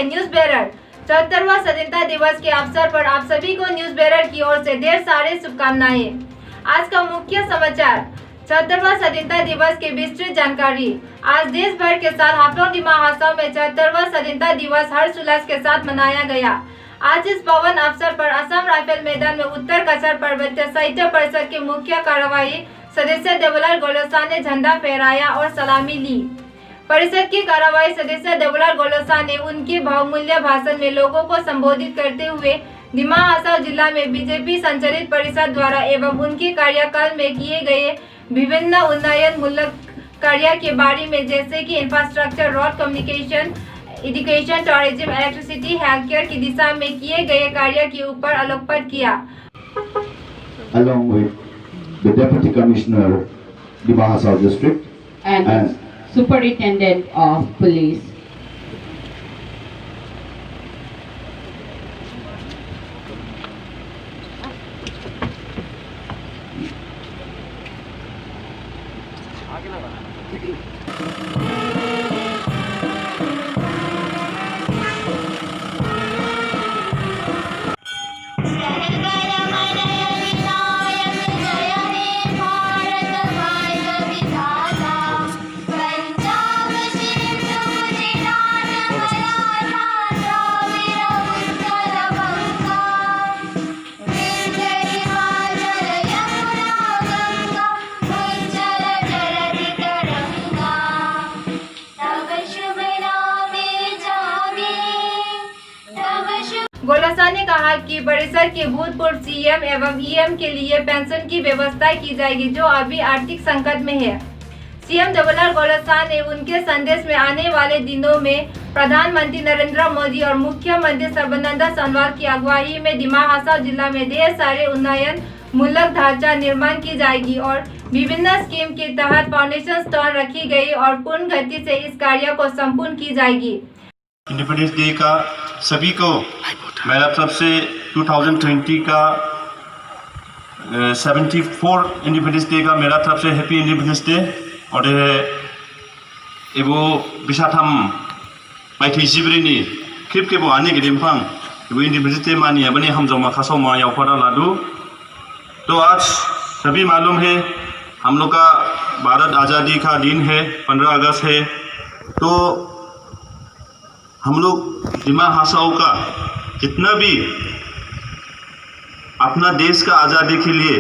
News bearer. 74वां स्वतंत्रता दिवस के अवसर पर आप सभी को न्यूज बेरर की ओर से ढेर सारे शुभकामनाएं। आज का मुख्य समाचार, 74वां स्वतंत्रता दिवस की विस्तृत जानकारी। आज देश भर के साथ हाफलोंग दिमा हासाओ में 74वां स्वतंत्रता दिवस हर्षोल्लास के साथ मनाया गया। आज इस पावन अवसर पर असम राइफल मैदान में उत्तर कछार पर्वतीय साहित्य परिषद के मुख्य कार्यवाही सदस्य देवलाल गोलोसा ने झंडा फहराया और सलामी ली। परिषद की कार्यवाही सदस्य देवलाल गोलोसा ने उनके बहुमूल्य भाषण में लोगों को संबोधित करते हुए दिमा हासाओ जिला में बीजेपी संचालित परिषद द्वारा एवं उनके कार्यकाल में किए गए विभिन्न उन्नयन मूलक कार्य के बारे में, जैसे कि infrastructure, road communication, education, tourism, electricity, health care की दिशा में किए गए कार्य के ऊपर आलोकपात किया। Along with the Deputy Commissioner, Dima Hasao District, and Superintendent of Police. गोलोसा ने कहा कि परिषद के भूतपूर्व सीएम एवं ईएम के लिए पेंशन की व्यवस्था की जाएगी, जो अभी आर्थिक संकट में है। सीएम देवलाल गोलोसा ने उनके संदेश में आने वाले दिनों में प्रधानमंत्री नरेंद्र मोदी और मुख्यमंत्री सर्बानंद सोनोवाल की अगुवाई में दिमा हासाओ जिला में ढेर सारे उन्नयन मूलक ढांचा निर्माण की जाएगी और विभिन्न स्कीम के तहत फाउंडेशन स्टोन रखी गई और पूर्ण गति से इस कार्य को संपूर्ण की जाएगी। इंडिपेंडेंस डे का सभी को मेरा तरफ से 2020 का 74 इंडिपेंडेंस डे का मेरा तरफ से हैप्पी इंडिपेंडेंस डे। और एबो बिसाथाम माइथि जिब्रिनि खेब खेबो आने गिदिमफां एबो इंडिपेंडेंस डे मानिया बने हम जमा खासो मा यावफारा लाडू। तो आज सभी मालूम है हम लोग का भारत आज़ादी का दिन है, 15 अगस्त है। तो हम लोग दिमा हासाओ का जितना भी अपना देश का आज़ादी के लिए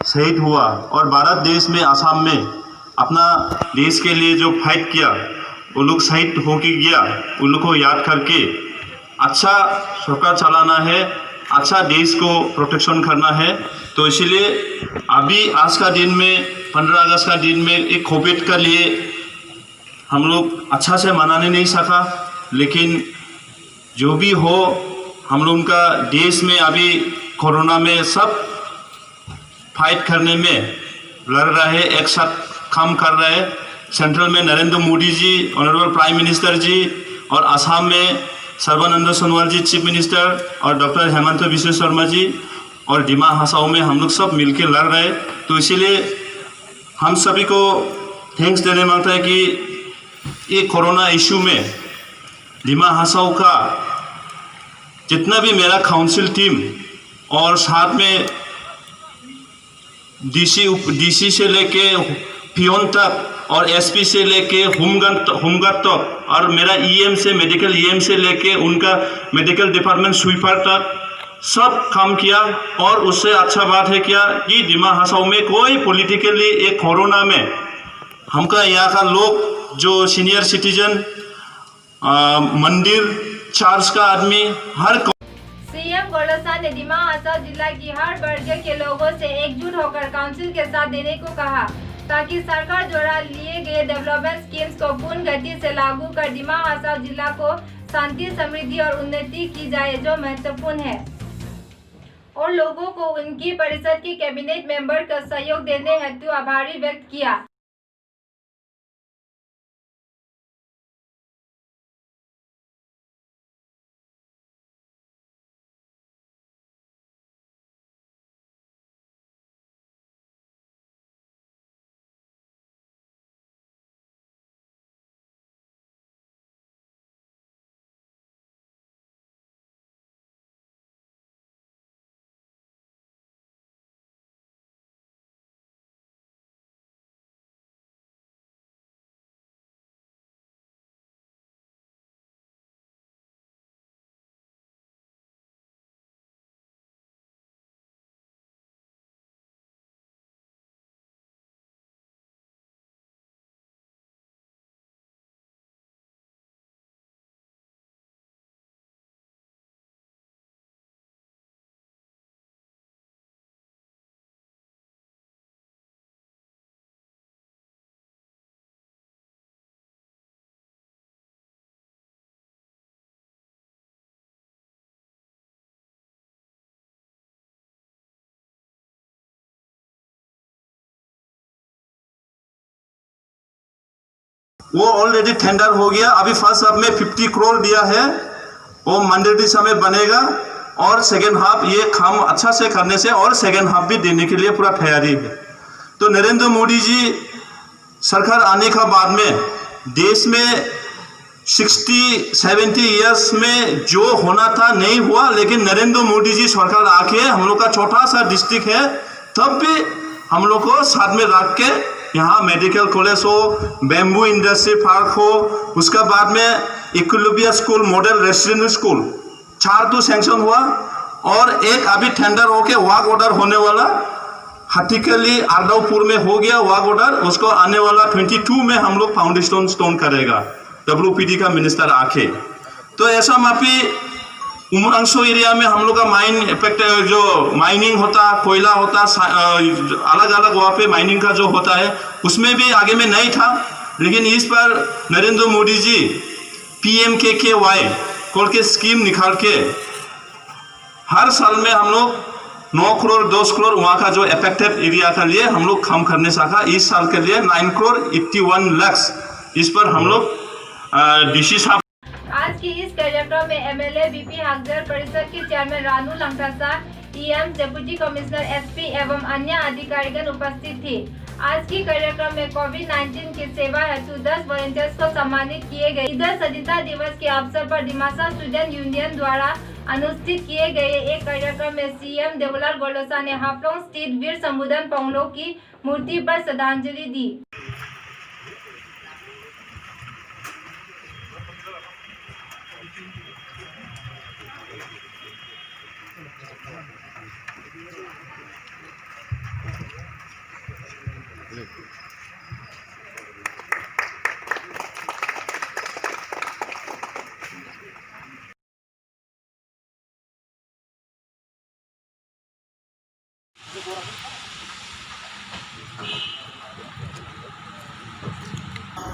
शहीद हुआ और भारत देश में आसाम में अपना देश के लिए जो फाइट किया, वो लोग शहीद होके गया, उन लोग को याद करके अच्छा सरकार चलाना है, अच्छा देश को प्रोटेक्शन करना है। तो इसीलिए अभी आज का दिन में 15 अगस्त का दिन में एक कोविड का लिए हम लोग अच्छा से मनाने नहीं सका, लेकिन जो भी हो हम लोग का देश में अभी कोरोना में सब फाइट करने में लड़ रहा है, एक साथ काम कर रहा है। सेंट्रल में Narendra Modi ji, honourable prime minister जी, और असम में सर्बानंद सोनोवाल जी चीफ मिनिस्टर, और डॉक्टर हेमंत बिश्व शर्मा जी, और दिमा हासाओ में हम लोग सब मिलके लड़ रहे हैं। तो इसीलिए हम सभी को थैंक्स देने मांगता है कि ये कोरोना इशू में दिमा हासाओ का जितना भी मेरा काउंसिल टीम और साथ में डीसी से लेके पियोन तक और एसपी से लेके होमगार्ड तक और मेरा ईएम से मेडिकल ईएम से लेके उनका मेडिकल डिपार्टमेंट स्वीपर तक सब काम किया। और उससे अच्छा बात है क्या कि दिमा हासाओ में कोई पॉलिटिकली एक कोरोना में हमका यहाँ का लोग जो सीनियर सिटीजन, मंदिर, चर्च का आदमी, हर सीएम गोलोसा ने दिमा हासाओ जिला की हर वर्ग के लोगों से एकजुट होकर काउंसिल के साथ देने को कहा, ताकि सरकार द्वारा लिए गए डेवलपमेंट स्कीम्स को पूर्ण गति से लागू कर दिमा हासाओ जिला को शांति, समृद्धि और उन्नति की जाए, जो महत्वपूर्ण है। और लोगों को उनकी परिषद की कैबिनेट मेंबर का सहयोग देने हेतु आभारी व्यक्त किया। वो ऑलरेडी टेंडर हो गया। अभी फर्स्ट हाफ में 50 करोड़ दिया है, वो मैंडेटरी समय बनेगा और सेकेंड हाफ ये काम अच्छा से करने से और सेकेंड हाफ भी देने के लिए पूरा तैयारी है। तो नरेंद्र मोदी जी सरकार आने का बाद में देश में 60-70 इयर्स में जो होना था नहीं हुआ, लेकिन नरेंद्र मोदी जी सरकार आके हम लोग का छोटा सा डिस्ट्रिक्ट है तब भी हम लोग को साथ में रख के यहाँ मेडिकल कॉलेज हो, बैम्बू इंडस्ट्री पार्क हो, उसका बाद में equilibrium school, model residential school 4 तो सैंक्शन हुआ और एक अभी टेंडर होके वाक ऑर्डर होने वाला हथिकली आरडाउपुर में हो गया वाक ऑर्डर। उसको आने वाला 22 में हम लोग फाउंडेशन स्टोन करेगा WPD का मिनिस्टर आके। तो ऐसा माफी उमरांसो एरिया में हम लोग का माइन इफेक्ट जो माइनिंग होता, कोयला होता, अलग अलग वहाँ पे माइनिंग का जो होता है उसमें भी आगे में नहीं था, लेकिन इस पर नरेंद्र मोदी जी PMKKY कॉल के स्कीम निकाल के हर साल में हम लोग 9 करोड़ 10 करोड़ वहाँ का जो अफेक्टेड एरिया के लिए हम लोग काम करने सका। इस साल के लिए 9 करोड़ 81 लाख इस पर हम लोग DC साहब। आज की इस कार्यक्रम में MLA BP हागजर, परिषद के chairman Ranu Lankasa, EM, deputy commissioner SP एवं अन्य अधिकारीगण उपस्थित थे। आज के कार्यक्रम में कोविड-19 की सेवा हेतु 10 वॉलंटियर्स को सम्मानित किए गए। इधर स्वतंत्रता दिवस के अवसर पर दिमासा स्टूडेंट यूनियन द्वारा अनुष्ठित किए गए एक कार्यक्रम में CM देवलाल गोलोसा ने हाफलोंग स्थित वीर समुदन पोंगलो की मूर्ति पर श्रद्धांजलि दी।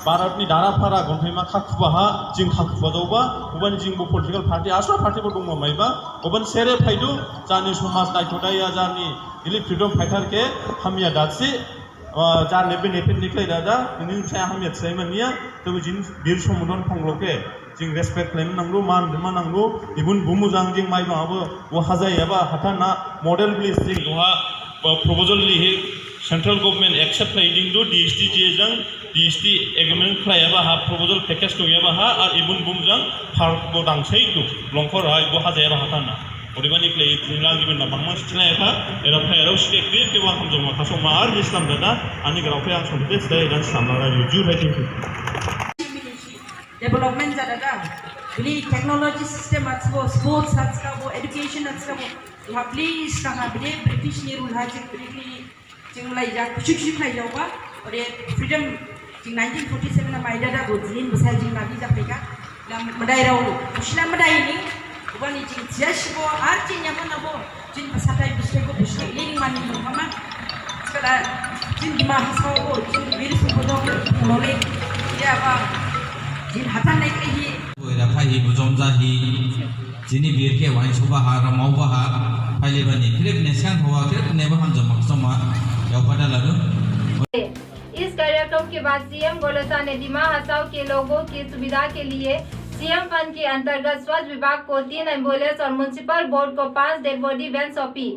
भारतनि दाराफारा गन्थाइमा खाखुबाहा जिं खाखुबादावबा गुबुन जिंबो पलिटिकल पार्टी आसरा पार्टीबो दङ माइबा गुबुन सेरे फाइदु जानि समाज नायथदाया जानि दिल्ली फ्रीडम फाइटर के हामिया दासि जाने बे नेफेट निकलै दादा नोंनि साया हामिया थैमनिया तो जिन वीर समुदन पोंगलोके जिं रेसपेक्ट खालामनो नांगौ मान नांगौ इबुन बुमुजां जिं माइबाबो वो हाजायाबा हाथाना मॉडल ब्लिस जिं दहा प्रपोजल लिहे सेंट्रल गवर्नमेंट एक्सेप्ट खालामदों दो DST एग्रीमेंट खालायाबा हा प्रपोजल पैकेज दंयाबा हा और इबुन बुमजां पार्क बो दांसै दु लंखर हा बो हाजायाबा हाथाना ओरैबानि प्ले जिंला गिबन ना बांमा सिथलायखा एरा फायराव सिके क्रिएट के वाखम जमा खासो मार इस्लाम दादा आनि ग्राउफे आं सन्ते स्टाइ दान सामना रिव्यू राइटिंग डेवलपमेंट जादा बिली टेक्नोलॉजी सिस्टम आछबो स्पोर्ट्स आछबो एजुकेशन आछबो हा प्लीज कहा बिले ब्रिटिश नि रूल हा जिंगलाई जा खुशी फाइजावबा और ये फ्रीडम 1947 ना माइदादा गोजिन बसा जिं नागी जापेगा मदाइराव उसिला मदाइनि बनि जिं जियासिबो आर जिं यामनाबो जिं बसाथाय बिसैबो बिसै लिंग मानि मामा स्कला जिं दिमा हासावबो जिं वीर सुबोदो नले याबा जिं हाथान नायखि ओइरा फाहि बुजम जाहि जिनि वीर के वाइन सुबा हा रमावबा हा फाइलेबानि क्लिप नेसान होवा क्लिप नेबो हमजम मक्समा यावपादा लादो। इस कार्यक्रम के बाद CM गोलोसा ने दिमा हसाव के लोगों की सुविधा के लिए CM फंड के अंतर्गत स्वास्थ्य विभाग को 3 एम्बुलेंस और म्युनिसिपल बोर्ड को 5 डेड बॉडी वैन सौंपी।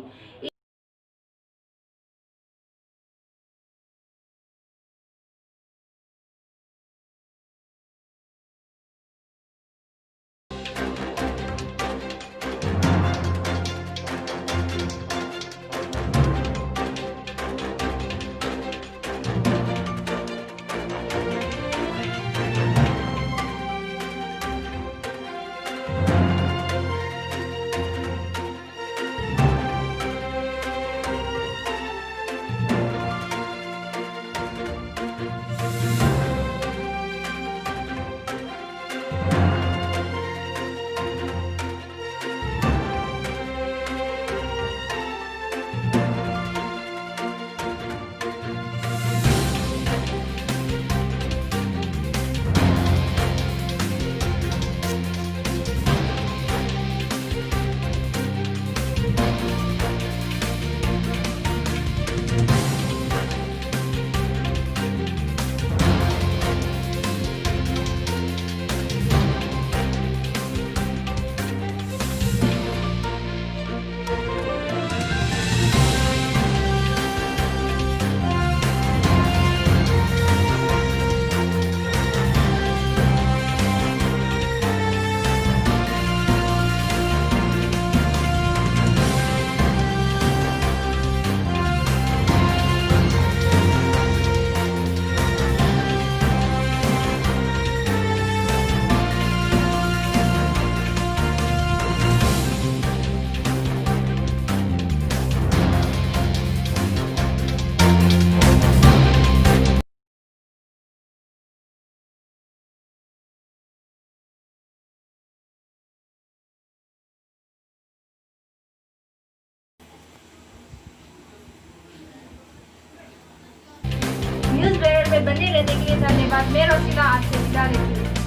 बने रहने के लिए धन्यवाद। मैं रोशिना आपसे विदा लेती हूँ।